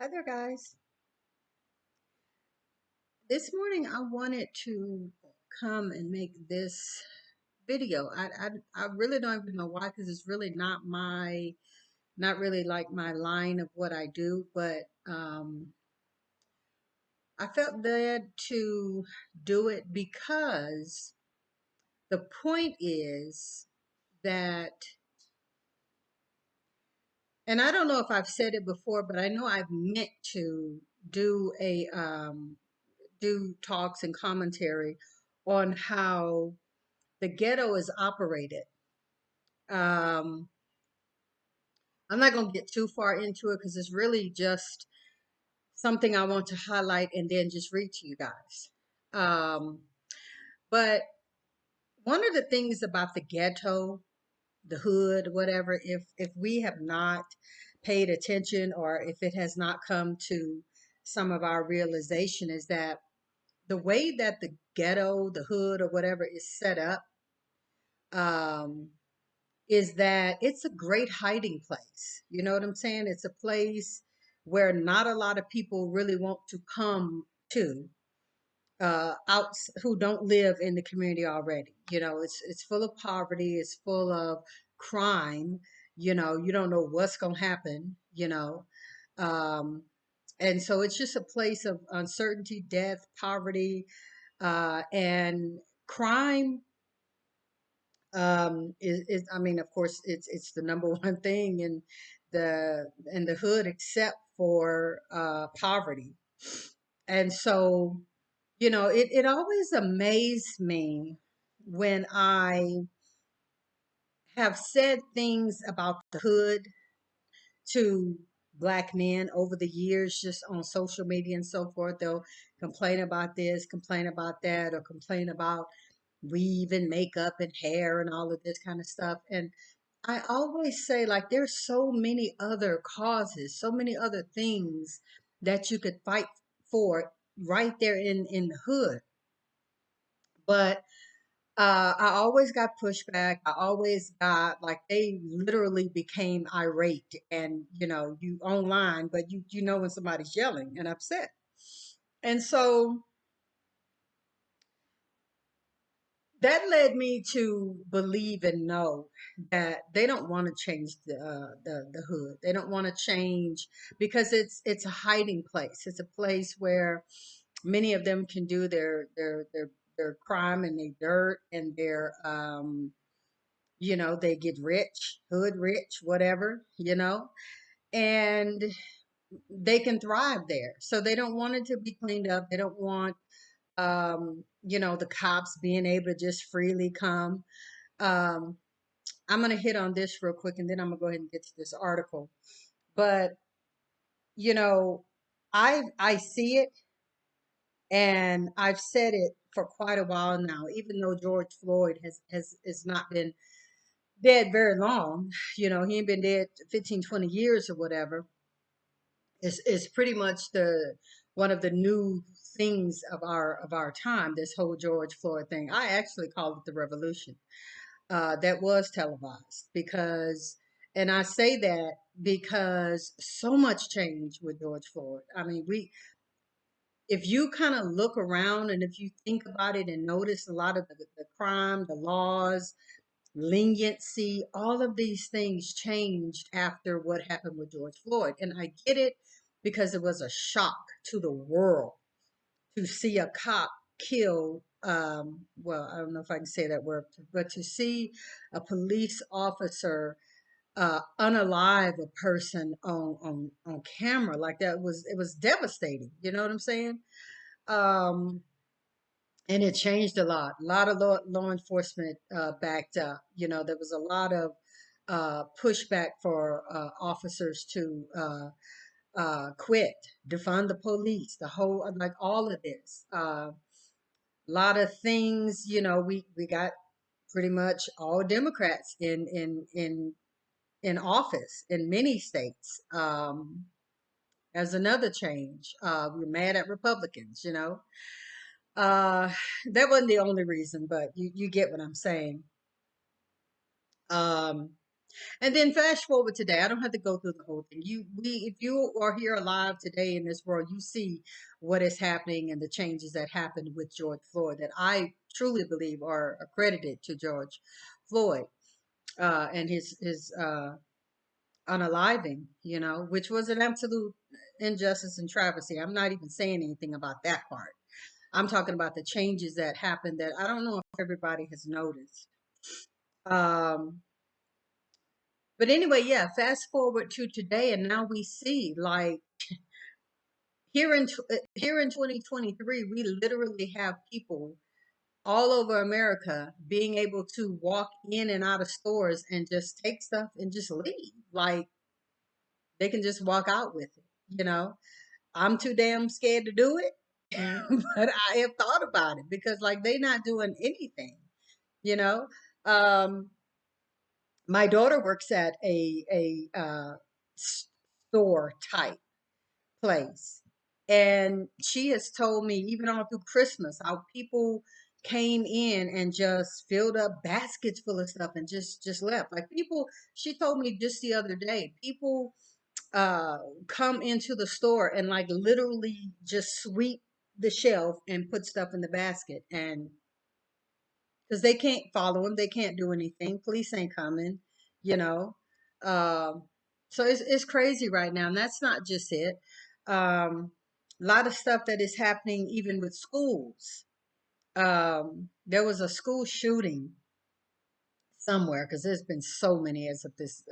Hi there, guys. This morning I wanted to come and make this video. I really don't even know why, because it's really not really like my line of what I do, but I felt led to do it because the point is that, and I don't know if I've said it before, but I know I've meant to do do talks and commentary on how the ghetto is operated. Um, I'm not going to get too far into it because it's really just something I want to highlight and then just read to you guys. Um, but one of the things about the ghetto, the hood, whatever, if we have not paid attention or if it has not come to some of our realization, is that the way that the ghetto, the hood, or whatever is set up, um, is that it's a great hiding place. You know what I'm saying? It's a place where not a lot of people really want to come to, out who don't live in the community already. You know, it's full of poverty, it's full of crime. You know, you don't know what's gonna happen, Um, and so it's just a place of uncertainty, death, poverty, and crime. Is I mean, of course, it's the number one thing in the hood, except for poverty. And so, it always amazed me when I have said things about the hood to black men over the years, just on social media and so forth. They'll complain about this, complain about that, or complain about weave and makeup and hair and all of this kind of stuff. And I always say, like, there's so many other causes, so many other things that you could fight for right there in the hood. But I always got pushback. I always got, like, they literally became irate, and you online, but you know when somebody's yelling and upset. And so that led me to believe and know that they don't want to change the hood. They don't want to change because it's a hiding place. It's a place where many of them can do their crime and their dirt and their they get rich, hood rich, whatever, and they can thrive there. So they don't want it to be cleaned up. They don't want the cops being able to just freely come. Um, I'm going to hit on this real quick and then I'm going to go ahead and get to this article. But, you know, I see it, and I've said it for quite a while now, even though George Floyd has not been dead very long. He ain't been dead 15, 20 years or whatever. It's pretty much the one of the new things of our time, this whole George Floyd thing. I actually call it the revolution. That was televised because, and I say that because so much change with George Floyd. I mean, if you kind of look around and if you think about it and notice a lot of the crime, the laws, leniency, all of these things changed after what happened with George Floyd. And I get it because it was a shock to the world to see a cop kill, well, I don't know if I can say that word, but to see a police officer unalive a person on camera like that, it was devastating. You know what I'm saying? Um, and it changed a lot. A lot of law enforcement backed up. There was a lot of pushback for officers to quit, defund the police, the whole, like, all of this. A lot of things, we got pretty much all Democrats in office in many states. As another change, we're mad at Republicans. Uh, that wasn't the only reason, but you get what I'm saying. Um, And then flash forward today. I don't have to go through the whole thing. If you are here alive today in this world, you see what is happening and the changes that happened with George Floyd that I truly believe are accredited to George Floyd and his unaliving, which was an absolute injustice and travesty. I'm not even saying anything about that part. I'm talking about the changes that happened that I don't know if everybody has noticed. Um, but anyway, yeah, fast forward to today, and now we see like here in 2023, we literally have people all over America being able to walk in and out of stores and just take stuff and just leave. Like they can just walk out with it. I'm too damn scared to do it, but I have thought about it because like they not doing anything, you know. Um, my daughter works at a store type place, and she has told me even all through Christmas how people came in and just filled up baskets full of stuff and just left. Like people, she told me just the other day, people uh come into the store and like literally just sweep the shelf and put stuff in the basket, and because they can't follow them, they can't do anything, police ain't coming, you know. um so it's crazy right now, and that's not just it. A lot of stuff that is happening even with schools. There was a school shooting somewhere because there's been so many as of this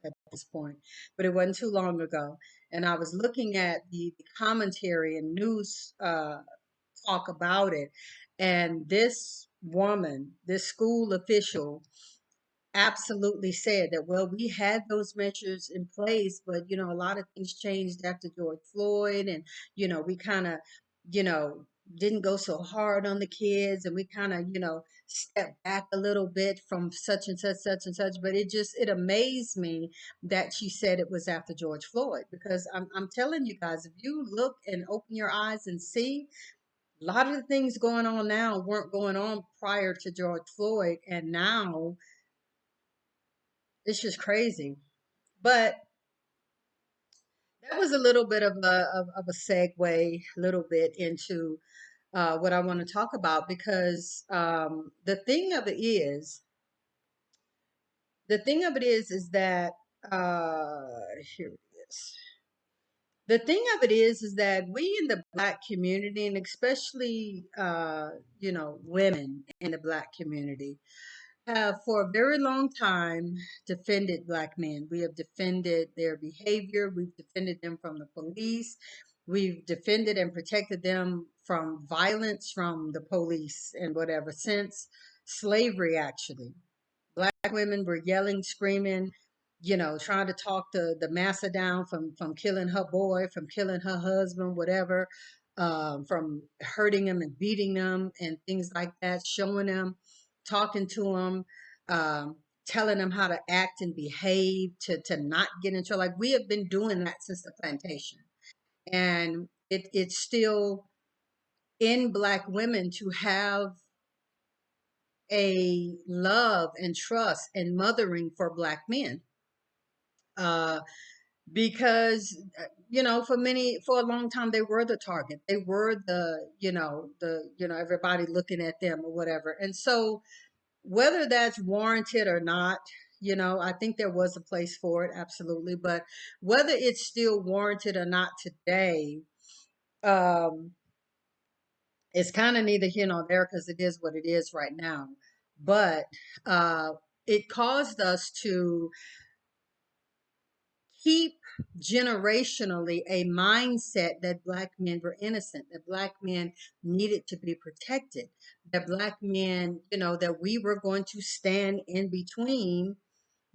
at this point, but it wasn't too long ago. And I was looking at the commentary and news talk about it, and this woman, this school official, absolutely said that, well, we had those measures in place, but a lot of things changed after George Floyd, and we kind of, you know, didn't go so hard on the kids, and we kind of, stepped back a little bit from such and such, such and such. But it amazed me that she said it was after George Floyd, because I'm telling you guys, if you look and open your eyes and see, a lot of the things going on now weren't going on prior to George Floyd, and now it's just crazy. But that was a little bit of a segue, a little bit into what I want to talk about, because the thing of it is that uh, here it is. The thing of it is that we in the Black community, and especially women in the Black community, have for a very long time defended Black men. We have defended their behavior. We've defended them from the police. We've defended and protected them from violence from the police and whatever since slavery, actually. Black women were yelling, screaming, trying to talk the massa down from killing her boy, from killing her husband, whatever, from hurting them and beating them and things like that, showing them, talking to them, telling them how to act and behave to not get in trouble. Like we have been doing that since the plantation, and it's still in Black women to have a love and trust and mothering for Black men. Uh, because for a long time they were the target, they were the everybody looking at them or whatever. And so whether that's warranted or not, I think there was a place for it, absolutely. But whether it's still warranted or not today, um it's kind of neither here nor there, because it is what it is right now. But uh it caused us to keep generationally a mindset that Black men were innocent, that Black men needed to be protected, that Black men, that we were going to stand in between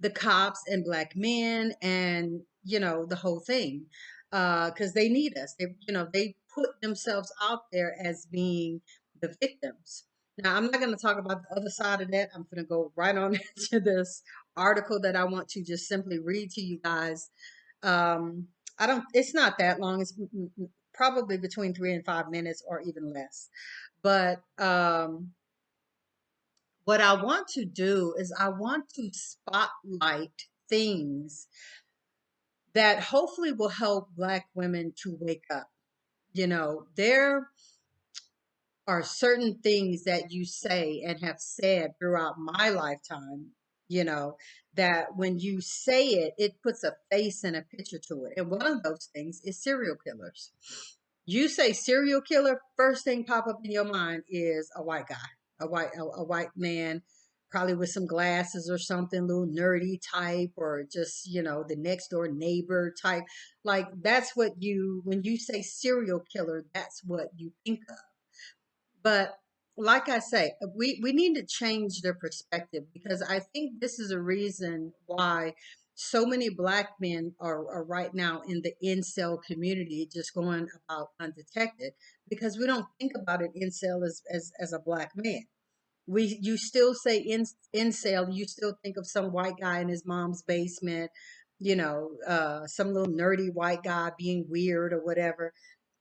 the cops and Black men, and the whole thing, because they need us. They put themselves out there as being the victims. Now, I'm not going to talk about the other side of that. I'm going to go right on into this article that I want to just simply read to you guys. um, I don't, it's not that long. It's probably between 3 and 5 minutes or even less. But what I want to do is I want to spotlight things that hopefully will help Black women to wake up. There are certain things that you say and have said throughout my lifetime, you know, that when you say it, it puts a face and a picture to it. And one of those things is serial killers. You say serial killer, first thing pop up in your mind is a white guy, a white man, probably with some glasses or something, a little nerdy type, or just, the next door neighbor type. Like that's what when you say serial killer, that's what you think of. But like I say, we need to change their perspective, because I think this is a reason why so many Black men are right now in the incel community just going about undetected, because we don't think about it incel as a Black man. You still say incel, you still think of some white guy in his mom's basement, some little nerdy white guy being weird or whatever.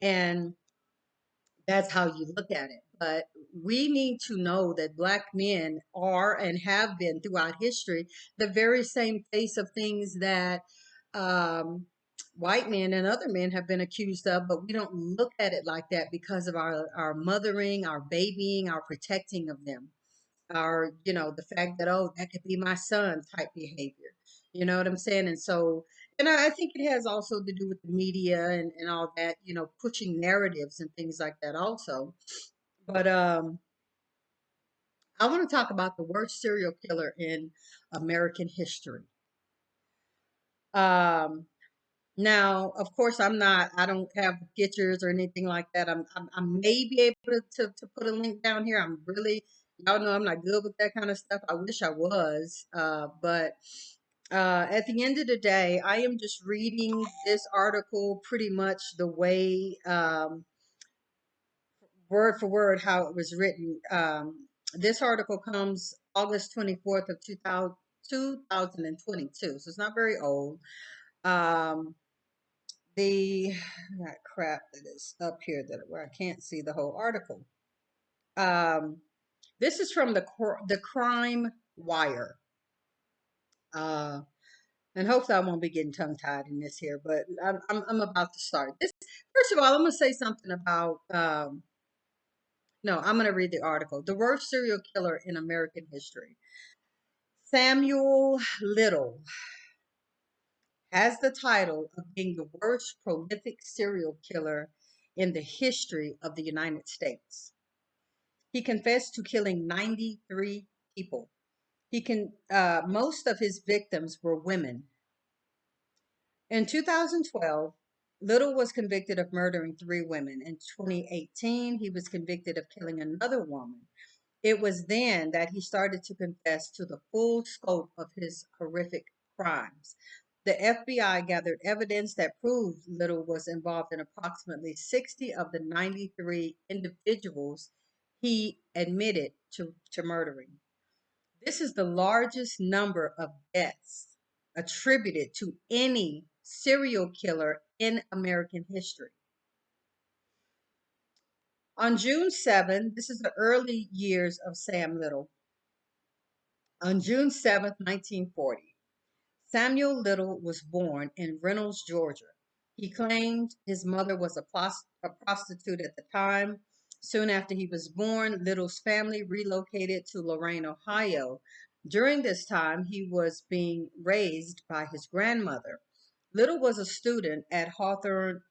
And that's how you look at it. But we need to know that Black men are and have been throughout history the very same face of things that um, white men and other men have been accused of, but we don't look at it like that because of our mothering, our babying, our protecting of them, or the fact that, oh, that could be my son type behavior. You know what I'm saying? And so, and I think it has also to do with the media and all that, pushing narratives and things like that also. But I want to talk about the worst serial killer in American history. um Now, of course, I don't have pictures or anything like that. I may be able to put a link down here. Y'all know I'm not good with that kind of stuff. I wish I was. But at the end of the day, I am just reading this article pretty much the way, word for word, how it was written. This article comes August 24th of 2022. So it's not very old. Um, the that crap that is up here that where I can't see the whole article. Um, this is from the Crime Wire, uh, and hopefully I won't be getting tongue tied in this here. But I'm about to start this. First of all, I'm gonna say something about. No, I'm gonna read the article. The worst serial killer in American history. Samuel Little has the title of being the worst prolific serial killer in the history of the United States. He confessed to killing 93 people. Most of his victims were women. In 2012, Little was convicted of murdering 3 women. In 2018, he was convicted of killing another woman. It was then that he started to confess to the full scope of his horrific crimes. The FBI gathered evidence that proved Little was involved in approximately 60 of the 93 individuals he admitted to murdering. This is the largest number of deaths attributed to any serial killer in American history. On June 7th, this is the early years of Sam Little. On June 7th, 1940, Samuel Little was born in Reynolds, Georgia. He claimed his mother was a prostitute at the time. Soon after he was born, Little's family relocated to Lorain, Ohio. During this time, he was being raised by his grandmother. Little was a student at Hawthorne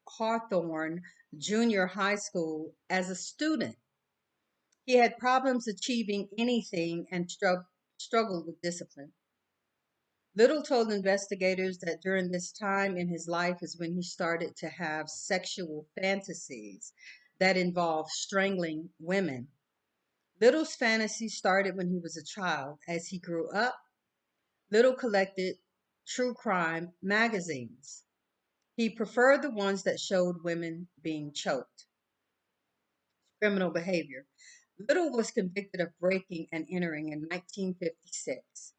Junior High School. As a student, he had problems achieving anything and struggled with discipline. Little told investigators that during this time in his life is when he started to have sexual fantasies that involved strangling women. Little's fantasy started when he was a child. As he grew up, Little collected true crime magazines. He preferred the ones that showed women being choked. Criminal behavior. Little was convicted of breaking and entering in 1956.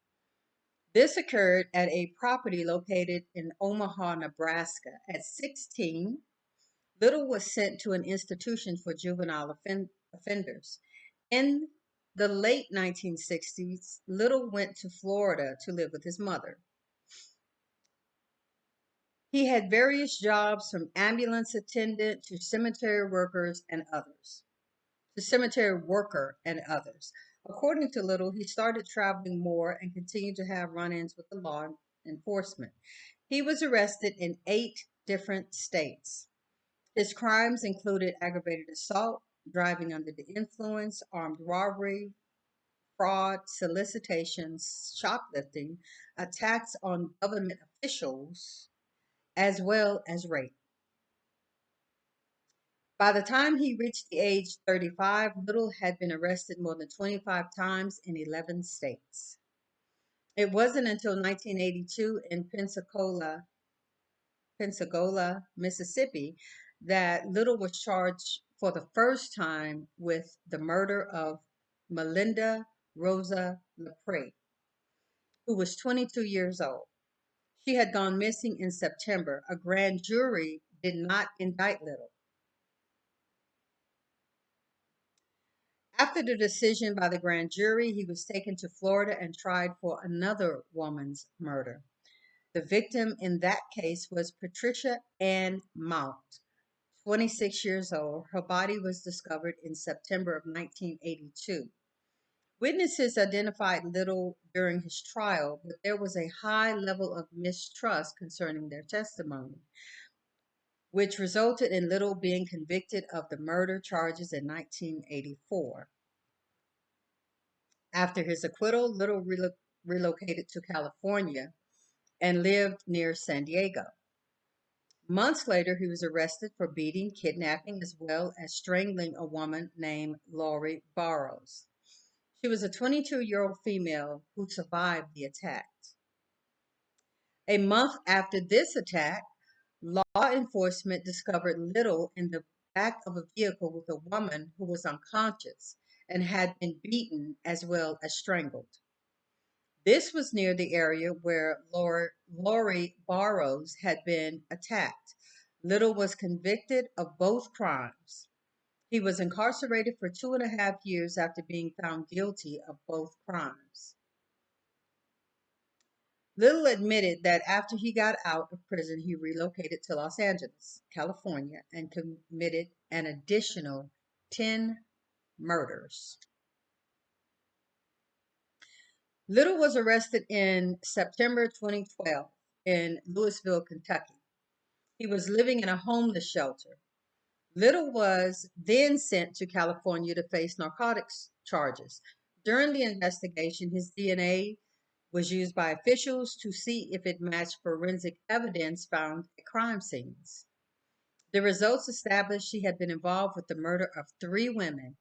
This occurred at a property located in Omaha, Nebraska. At 16, Little was sent to an institution for juvenile offenders. In the late 1960s, Little went to Florida to live with his mother. He had various jobs from ambulance attendant to cemetery workers and others. To cemetery worker and others. According to Little, he started traveling more and continued to have run-ins with the law enforcement. He was arrested in 8 different states. His crimes included aggravated assault, driving under the influence, armed robbery, fraud, solicitations, shoplifting, attacks on government officials, as well as rape. By the time he reached the age 35, Little had been arrested more than 25 times in 11 states. It wasn't until 1982 in Pensacola, Mississippi, that Little was charged for the first time with the murder of Melinda Rosa LePrey, who was 22 years old. She had gone missing in September. A grand jury did not indict Little. After the decision by the grand jury, he was taken to Florida and tried for another woman's murder. The victim in that case was Patricia Ann Mount, 26 years old. Her body was discovered in September of 1982. Witnesses identified Little during his trial, but there was a high level of mistrust concerning their testimony, which resulted in Little being convicted of the murder charges in 1984. After his acquittal, Little relocated to California and lived near San Diego. Months later, he was arrested for beating, kidnapping, as well as strangling a woman named Lori Barrows. She was a 22-year-old female who survived the attack. A month after this attack, law enforcement discovered Little in the back of a vehicle with a woman who was unconscious and had been beaten as well as strangled. This was near the area where Lori Barrows had been attacked. Little was convicted of both crimes. He was incarcerated for 2.5 years after being found guilty of both crimes. Little admitted that after he got out of prison, he relocated to Los Angeles, California, and committed an additional 10 murders. Little was arrested in September 2012 in Louisville, Kentucky. He was living in a homeless shelter. Little was then sent to California to face narcotics charges. During the investigation, his DNA was used by officials to see if it matched forensic evidence found at crime scenes. The results established he had been involved with the murder of 3 women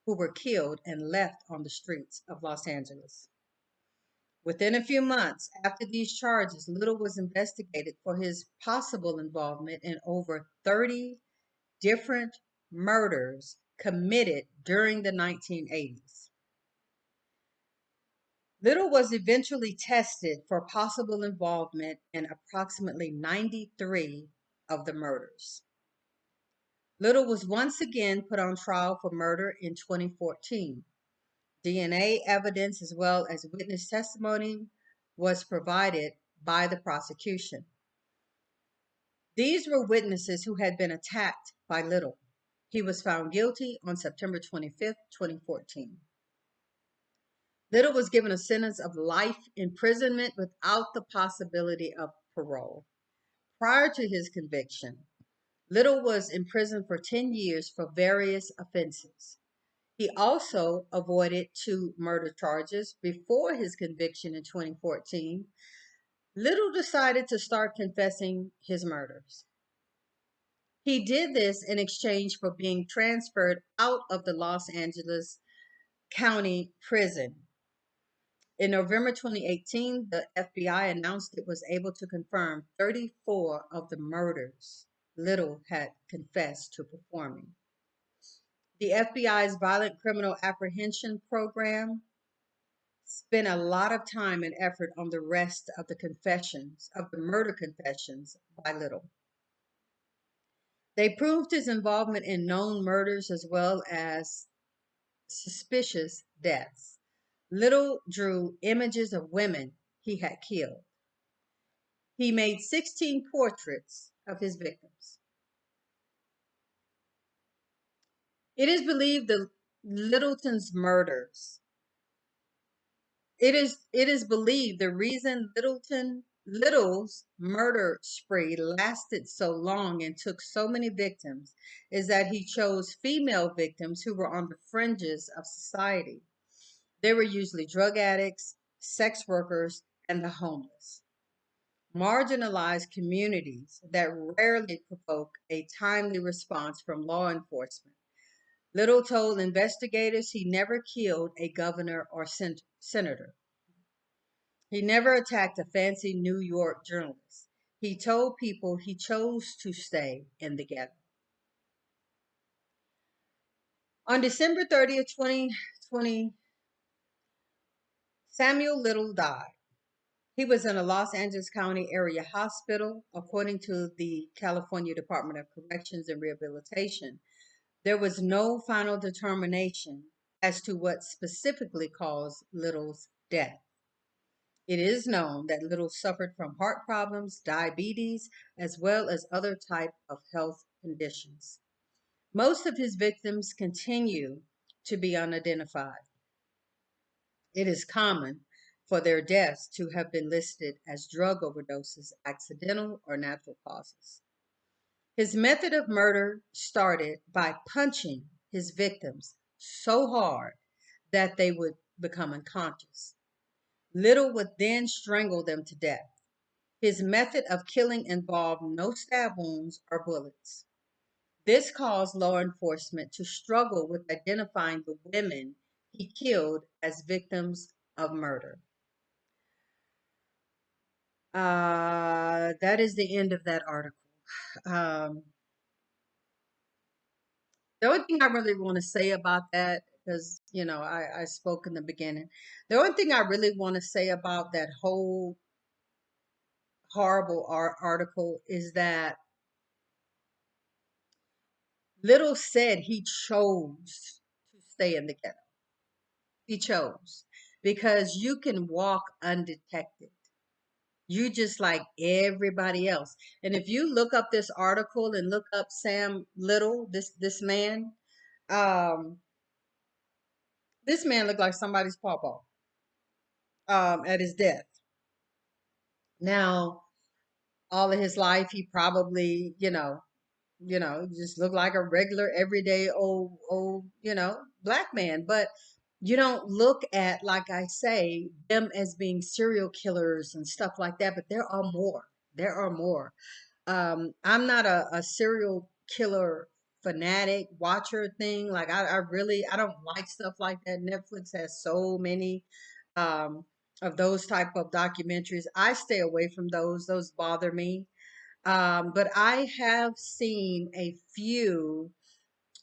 who were killed and left on the streets of Los Angeles. Within a few months after these charges, Little was investigated for his possible involvement in over 30 different murders committed during the 1980s. Little was eventually tested for possible involvement in approximately 93 of the murders. Little was once again put on trial for murder in 2014. DNA evidence as well as witness testimony was provided by the prosecution. These were witnesses who had been attacked by Little. He was found guilty on September 25th, 2014. Little was given a sentence of life imprisonment without the possibility of parole. Prior to his conviction, Little was imprisoned for 10 years for various offenses. He also avoided 2 murder charges before his conviction in 2014. Little decided to start confessing his murders. He did this in exchange for being transferred out of the Los Angeles County Prison. In November 2018, the FBI announced it was able to confirm 34 of the murders Little had confessed to performing. The FBI's Violent Criminal Apprehension Program spent a lot of time and effort on the rest of the murder confessions by Little. They proved his involvement in known murders as well as suspicious deaths. Little drew images of women he had killed. He made 16 portraits of his victims. It is believed the Littleton's murders. It is believed the reason Little's murder spree lasted so long and took so many victims is that he chose female victims who were on the fringes of society. They were usually drug addicts, sex workers, and the homeless. Marginalized communities that rarely provoke a timely response from law enforcement. Little told investigators he never killed a governor or senator. He never attacked a fancy New York journalist. He told people he chose to stay in the ghetto. On December 30th, 2020, Samuel Little died. He was in a Los Angeles County area hospital. According to the California Department of Corrections and Rehabilitation, there was no final determination as to what specifically caused Little's death. It is known that Little suffered from heart problems, diabetes, as well as other type of health conditions. Most of his victims continue to be unidentified. It is common for their deaths to have been listed as drug overdoses, accidental or natural causes. His method of murder started by punching his victims so hard that they would become unconscious. Little would then strangle them to death. His method of killing involved no stab wounds or bullets. This caused law enforcement to struggle with identifying the women he killed as victims of murder. That is the end of that article. Um, the only thing I really want to say about that, because I spoke in the beginning. The only thing I really want to say about that whole horrible article is that Little said he chose to stay in the ghetto. He chose because you can walk undetected. You just like everybody else. And if you look up this article and look up Sam Little, this man, um, this man looked like somebody's pawpaw at his death. Now, all of his life, he probably, just look like a regular, everyday old black man. But you don't look at, like I say, them as being serial killers and stuff like that. But there are more. There are more. I'm not a serial killer fanatic watcher thing. Like I don't like stuff like that. Netflix has so many um, of those type of documentaries. I stay away from those. Those bother me. But I have seen a few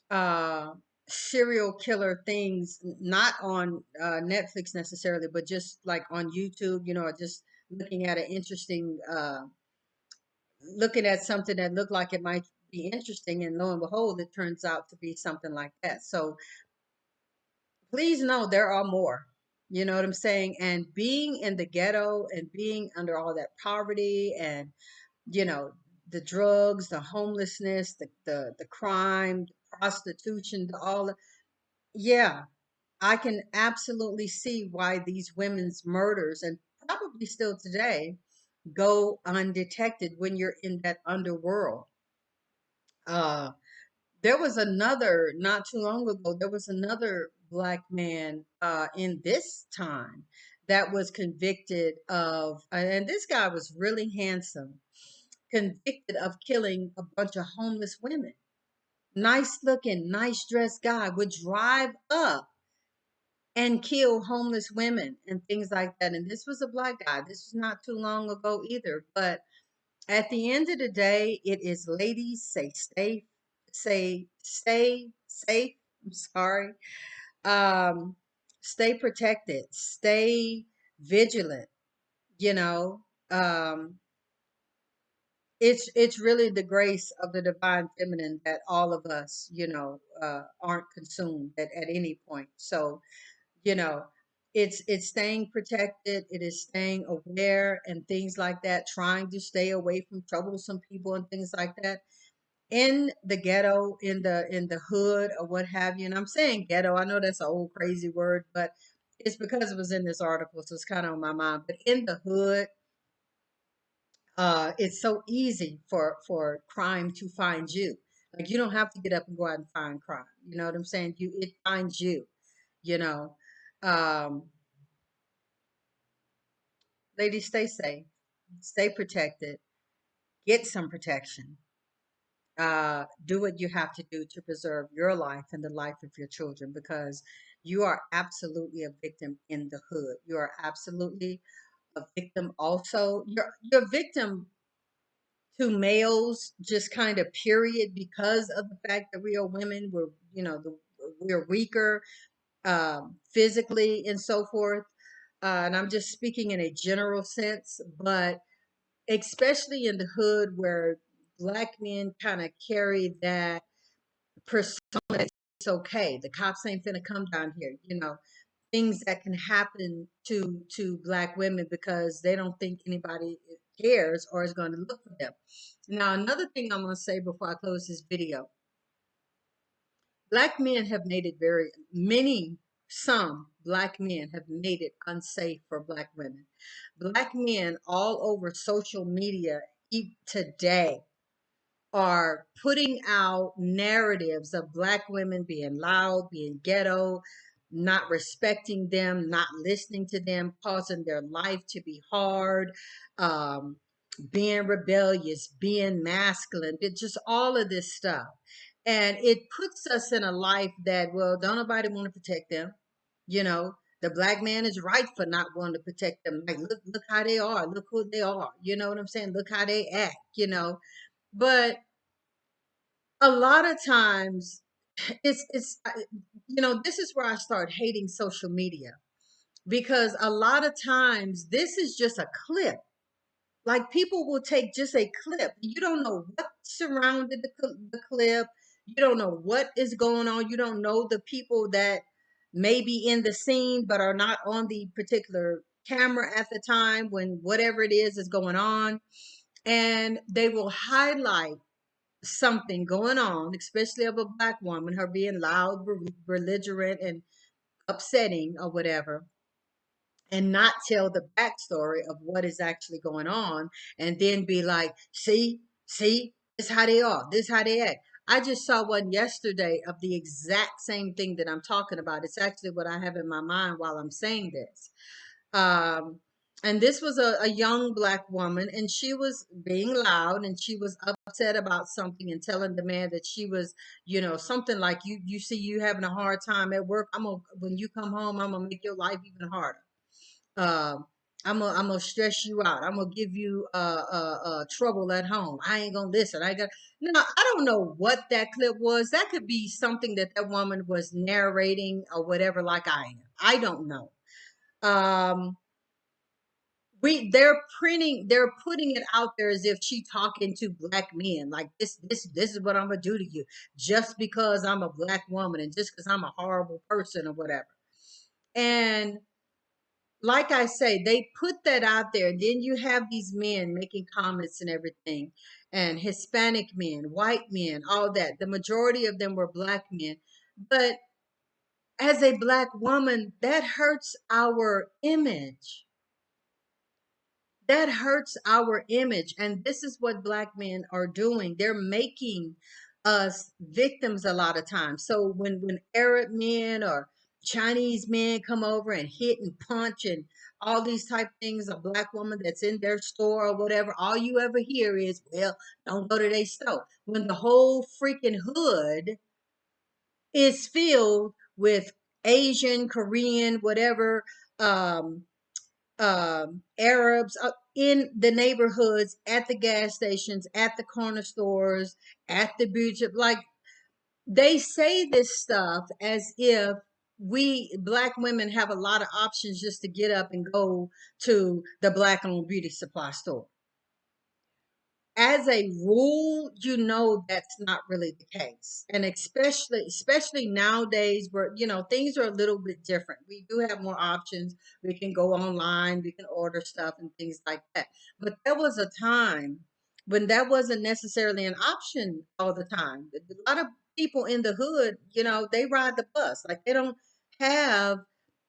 uh, serial killer things, not on Netflix necessarily, but just like on YouTube, just looking at an interesting, looking at something that looked like it might be interesting, and lo and behold, it turns out to be something like that. So please know there are more. You know what I'm saying? And being in the ghetto and being under all that poverty and you know the drugs, the homelessness, the crime, the prostitution, yeah, I can absolutely see why these women's murders and probably still today go undetected when you're in that underworld. uh there was another, not too long ago, there was another black man in this time that was convicted of, and this guy was really handsome, convicted of killing a bunch of homeless women. Nice looking, nice dressed guy would drive up and kill homeless women and things like that. And this was a black guy. This was not too long ago either. But at the end of the day, it is ladies stay safe. I'm sorry. Um, stay protected, stay vigilant, you know. It's really the grace of the divine feminine that all of us, aren't consumed at any point. So, you know, It's staying protected, it is staying aware and things like that, trying to stay away from troublesome people and things like that in the ghetto, in the hood or what have you. And I'm saying ghetto, I know that's an old crazy word, but it's because it was in this article, so it's kind of on my mind. But in the hood, it's so easy for crime to find you. Like you don't have to get up and go out and find crime. You know what I'm saying? It finds you. You know, um, ladies, stay safe, stay protected, get some protection. Do what you have to do to preserve your life and the life of your children, because you are absolutely a victim in the hood. You are absolutely a victim. Also, you're a victim to males, just kind of period, because of the fact that we are women. We're, we're weaker, physically and so forth. And I'm just speaking in a general sense, but especially in the hood where black men kind of carry that persona that it's okay. The cops ain't finna come down here. Things that can happen to black women because they don't think anybody cares or is going to look for them. Now, another thing I'm going to say before I close this video: black men have made it some black men have made it unsafe for black women. Black men all over social media today are putting out narratives of black women being loud, being ghetto, not respecting them, not listening to them, causing their life to be hard, um, being rebellious, being masculine, just all of this stuff. And it puts us in a life that, well, don't nobody want to protect them. You know, the black man is right for not wanting to protect them. Like, look how they are, look who they are. You know what I'm saying? Look how they act. But a lot of times this is where I start hating social media, because a lot of times this is just a clip. Like, people will take just a clip. You don't know what surrounded the clip. You don't know what is going on. You don't know the people that may be in the scene but are not on the particular camera at the time when whatever it is going on. And they will highlight something going on, especially of a black woman, her being loud, belligerent, and upsetting or whatever, and not tell the backstory of what is actually going on, and then be like, see, this how they are, this how they act. I just saw one yesterday of the exact same thing that I'm talking about. It's actually what I have in my mind while I'm saying this. um, and this was a young black woman, and she was being loud, and she was upset about something and telling the man that she was, something like, you see, you having a hard time at work. When you come home, I'm gonna make your life even harder. Um, I'm gonna stress you out. I'm gonna give you trouble at home. I ain't gonna listen. Now, I don't know what that clip was. That could be something that woman was narrating or whatever, like I am. I don't know. Um, they're putting it out there as if she talking to black men, like, this is what I'm gonna do to you just because I'm a black woman and just because I'm a horrible person or whatever. And like I say, they put that out there. Then you have these men making comments and everything, and Hispanic men, white men, all that. The majority of them were black men. But as a black woman, that hurts our image. That hurts our image. And this is what black men are doing. They're making us victims a lot of times. So when Arab men or Chinese men come over and hit and punch and all these type things, a black woman that's in their store or whatever, all you ever hear is, well, don't go to their store. When the whole freaking hood is filled with Asian, Korean, whatever, um, Arabs in the neighborhoods, at the gas stations, at the corner stores, at the beach. Like, they say this stuff as if we black women have a lot of options just to get up and go to the black owned beauty supply store. as a rule, you know that's not really the case. And especially nowadays where, things are a little bit different. We do have more options. We can go online, we can order stuff and things like that. But there was a time when that wasn't necessarily an option all the time. A lot of people in the hood, they ride the bus. Like they don't have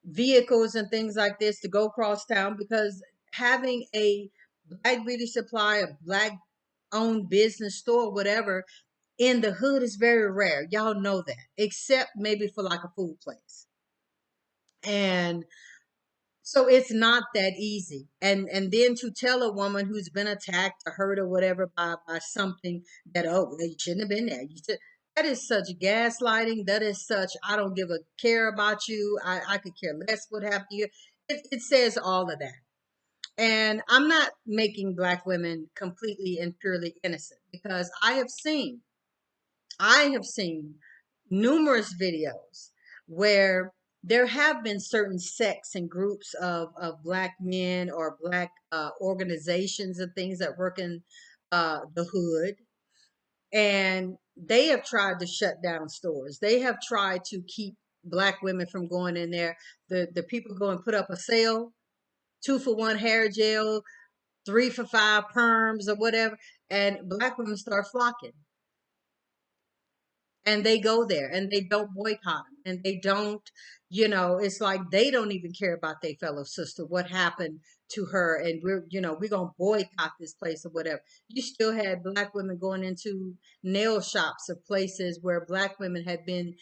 vehicles and things like this to go across town because having a Black Beauty Supply, a Black own business store, whatever, in the hood is very rare. Y'all know that, except maybe for like a food place. And so it's not that easy. And then to tell a woman who's been attacked or hurt or whatever by something that, oh, well, you shouldn't have been there. That is such gaslighting. That is such, I don't give a care about you. I could care less what happened to you. It says all of that. And I'm not making Black women completely and purely innocent because I have seen numerous videos where there have been certain sects and groups of Black men or Black organizations and things that work in the hood. And they have tried to shut down stores. They have tried to keep Black women from going in there. The people go and put up a sale, 2 for 1 hair gel, 3 for 5 perms or whatever, and Black women start flocking. And they go there and they don't boycott them and they don't, it's like they don't even care about their fellow sister, what happened to her. And we're going to boycott this place or whatever. You still had Black women going into nail shops of places where Black women had been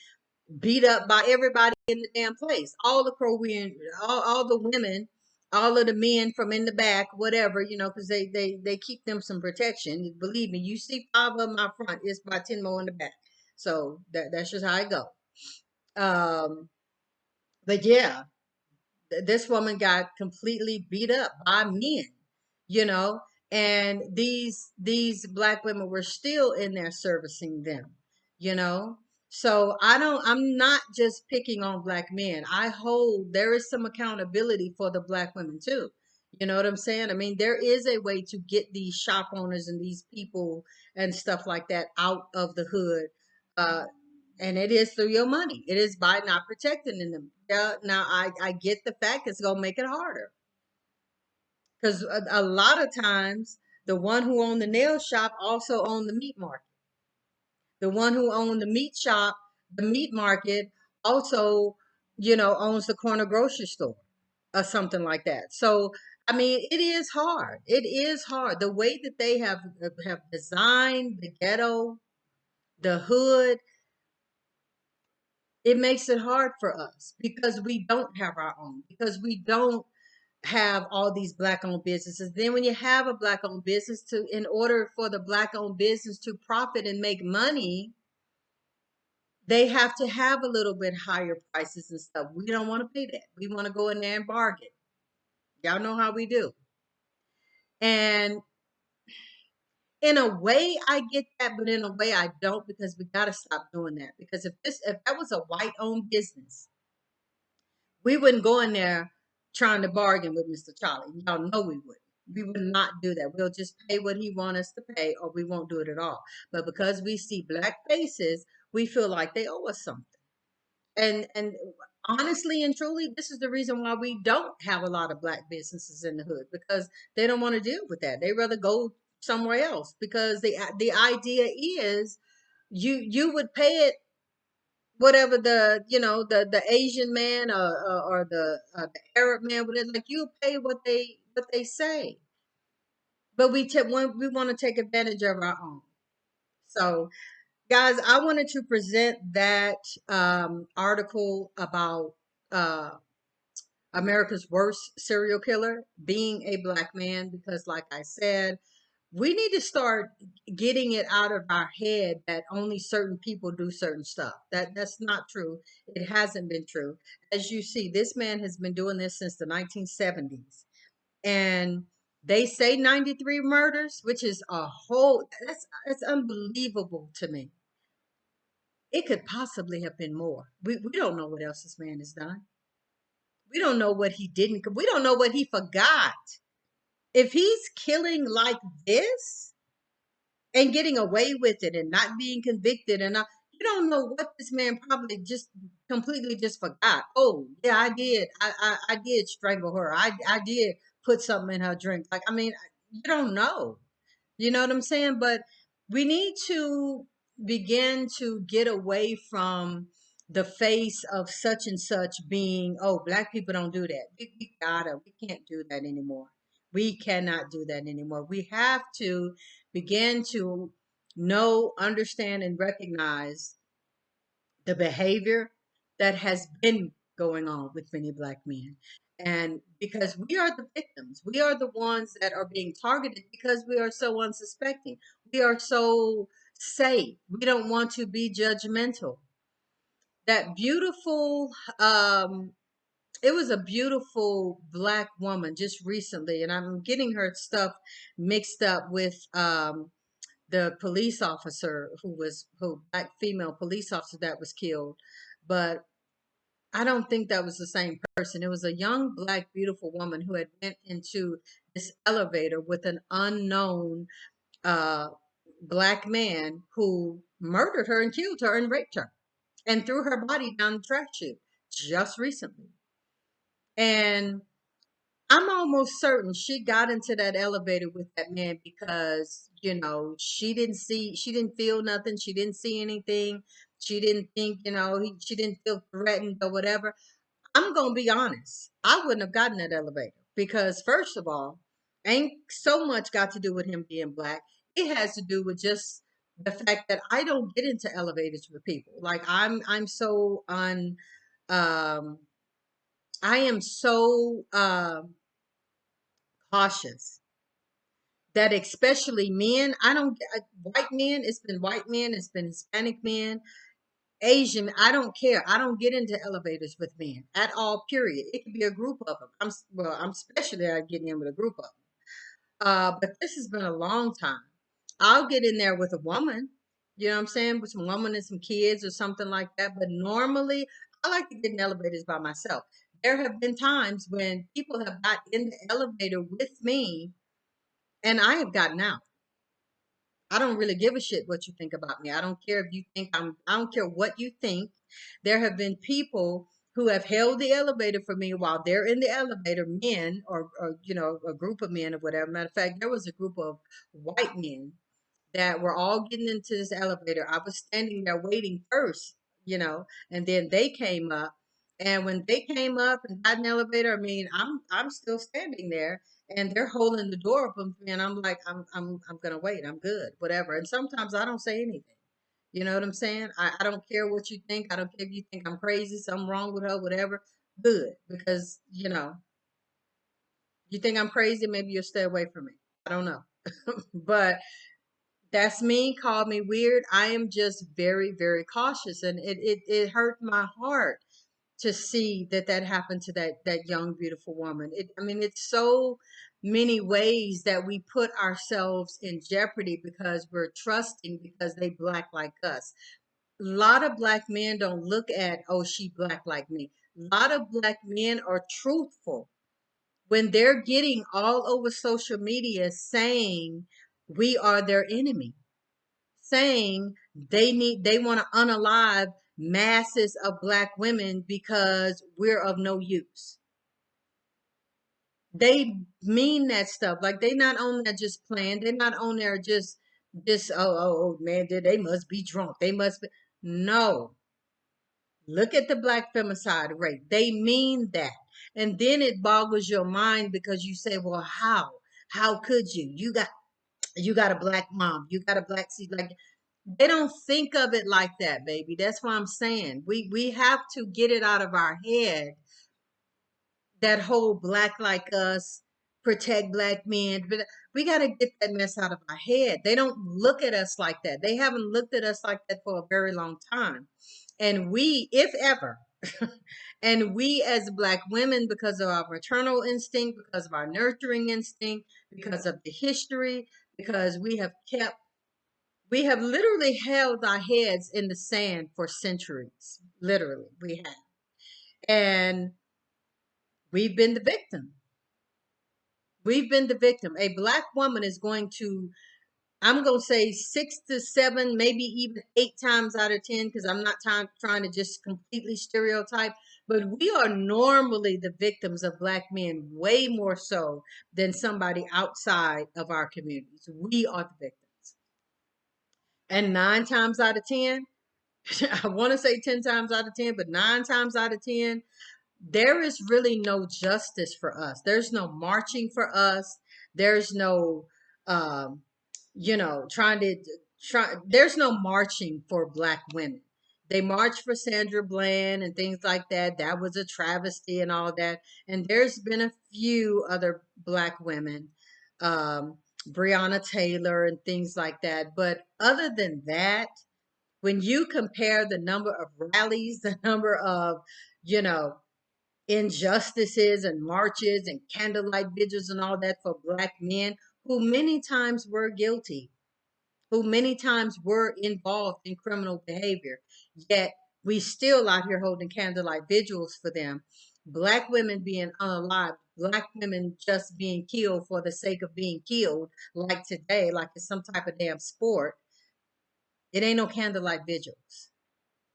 beat up by everybody in the damn place. All the Korean, all the women, all of the men from in the back, whatever, because they keep them some protection. Believe me, you see 5 of them out front, it's about 10 more in the back. So that's just how I go. Um, but yeah, this woman got completely beat up by men, you know, and these Black women were still in there servicing them, you know. So I'm not just picking on Black men. I hold there is some accountability for the Black women too. You know what I'm saying? I mean, there is a way to get these shop owners and these people and stuff like that out of the hood. Uh, and it is through your money. It is by not protecting them. Yeah, now I get the fact it's gonna make it harder because a lot of times the one who owned the nail shop also owned the meat market. The one who owned the meat shop, the meat market, also, owns the corner grocery store or something like that. So I mean, it is hard. It is hard. The way that they have designed the ghetto, the hood, it makes it hard for us because we don't have our own, because we don't have all these Black owned businesses. Then when you have a Black owned business, to in order for the Black owned business to profit and make money, they have to have a little bit higher prices and stuff. We don't want to pay that. We want to go in there and bargain. Y'all know how we do. And in a way I get that, but in a way I don't, because we got to stop doing that. Because if that was a white owned business, we wouldn't go in there trying to bargain with Mr. Charlie. Y'all know we wouldn't. We would not do that. We'll just pay what he wants us to pay, or we won't do it at all. But because we see Black faces, we feel like they owe us something. And honestly and truly, this is the reason why we don't have a lot of Black businesses in the hood, because they don't want to deal with that. They rather go somewhere else, because the idea is you would pay it whatever, the Asian man, or the Arab man, whatever, like, you pay what they say, but we want to take advantage of our own. So guys, I wanted to present that article about uh America's worst serial killer being a Black man, because like I said, we need to start getting it out of our head that only certain people do certain stuff. That's not true. It hasn't been true. As you see, this man has been doing this since the 1970s. And they say 93 murders, which is a whole that's unbelievable to me. It could possibly have been more. We don't know what else this man has done. We don't know what he didn't. We don't know what he forgot. If he's killing like this, and getting away with it and not being convicted. And you don't know what this man probably just completely just forgot. Oh, yeah, I did. I did strangle her. I did put something in her drink. Like, I mean, you don't know. You know what I'm saying? But we need to begin to get away from the face of such and such being, oh, black people don't do that. We can't do that anymore. We cannot do that anymore. We have to begin to know, understand, and recognize the behavior that has been going on with many black men. And because we are the victims, we are the ones that are being targeted because we are so unsuspecting. We are so safe. We don't want to be judgmental. That beautiful, it was a beautiful black woman just recently, and I'm getting her stuff mixed up with the police officer who black female police officer that was killed. But I don't think that was the same person. It was a young black beautiful woman who had went into this elevator with an unknown uh black man who murdered her and killed her and raped her and threw her body down the trash chute just recently. And I'm almost certain she got into that elevator with that man because, she didn't feel nothing. She didn't see anything. She didn't think, she didn't feel threatened or whatever. I'm going to be honest. I wouldn't have gotten that elevator because, first of all, ain't so much got to do with him being black. It has to do with just the fact that I don't get into elevators with people. Like I'm so um, I am so cautious that especially men, I don't white men, it's been white men, it's been Hispanic men, Asian, I don't care. I don't get into elevators with men at all, period. It could be a group of them. I'm especially I getting in with a group of them. But this has been a long time. I'll get in there with a woman, you know what I'm saying, with some woman and some kids or something like that. But normally I like to get in elevators by myself. There have been times when people have got in the elevator with me and I have gotten out. I don't really give a shit what you think about me. I don't care if you think I don't care what you think. There have been people who have held the elevator for me while they're in the elevator, men or a group of men or whatever. Matter of fact, there was a group of white men that were all getting into this elevator. I was standing there waiting first, and then they came up. And when they came up and got in the elevator, I mean, I'm still standing there, and they're holding the door open for me, and I'm like, I'm gonna wait. I'm good, whatever. And sometimes I don't say anything. You know what I'm saying? I don't care what you think. I don't care if you think I'm crazy, something wrong with her, whatever. Good, because you think I'm crazy, maybe you'll stay away from me. I don't know, but that's me. Call me weird. I am just very, very cautious, and it hurt my heart to see that happened to that young, beautiful woman. I mean, it's so many ways that we put ourselves in jeopardy because we're trusting because they black like us. A lot of black men don't look at, oh, she black like me. A lot of black men are truthful when they're getting all over social media saying we are their enemy, saying they want to unalive masses of black women because we're of no use. They mean that stuff. Like they not on there just playing. They're not on there just oh man, they must be drunk. They must be no. Look at the black femicide rate. They mean that. And then it boggles your mind because you say, well, how? How could you? You got a black mom. You got a black seed. Like they don't think of it like that, baby. That's what I'm saying. We have to get it out of our head, that whole black like us, protect black men. But we got to get that mess out of our head. They don't look at us like that. They haven't looked at us like that for a very long time. And we, if ever, and we as black women, because of our maternal instinct, because of our nurturing instinct, because of the history, because we have literally held our heads in the sand for centuries. Literally, we have. And we've been the victim. We've been the victim. A black woman is going to I'm going to say 6 to 7, maybe even 8 times out of 10, because I'm not trying to just completely stereotype, but we are normally the victims of Black men way more so than somebody outside of our communities. We are the victims. And 9 times out of 10, I want to say 10 times out of 10, but 9 times out of 10, there is really no justice for us. There's no marching for us. There's no, um, trying to there's no marching for Black women. They marched for Sandra Bland and things like that. That was a travesty and all that. And there's been a few other Black women, um, Breonna Taylor and things like that. But other than that, when you compare the number of rallies, the number of, you know, injustices and marches and candlelight vigils and all that for Black men who many times were guilty, who many times were involved in criminal behavior, yet we still out here holding candlelight vigils for them. Black women being unalived, Black women just being killed for the sake of being killed, like today, like it's some type of damn sport. It ain't no candlelight vigils.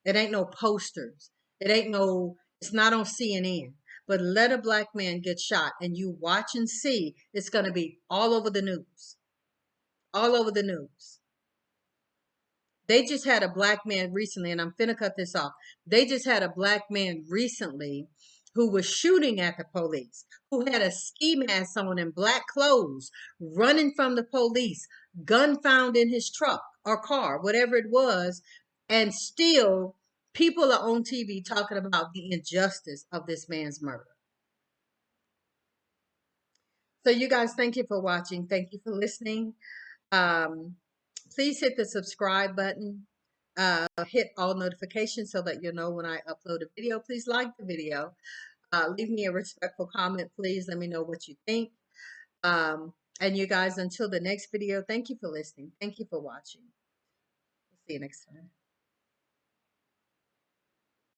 It ain't no posters. It's not on CNN. But let a Black man get shot and you watch and see, it's going to be all over the news. All over the news. They just had a Black man recently, and I'm finna cut this off. They just had a Black man recently who was shooting at the police, who had a ski mask on and black clothes, running from the police, gun found in his truck or car, whatever it was, and still people are on TV talking about the injustice of this man's murder. So you guys, thank you for watching. Thank you for listening. Um, Please hit the subscribe button. Hit all notifications so that you'll know when I upload a video. Please like the video. Leave me a respectful comment, please. Let me know what you think. And you guys, until the next video, thank you for listening. Thank you for watching. See you next time.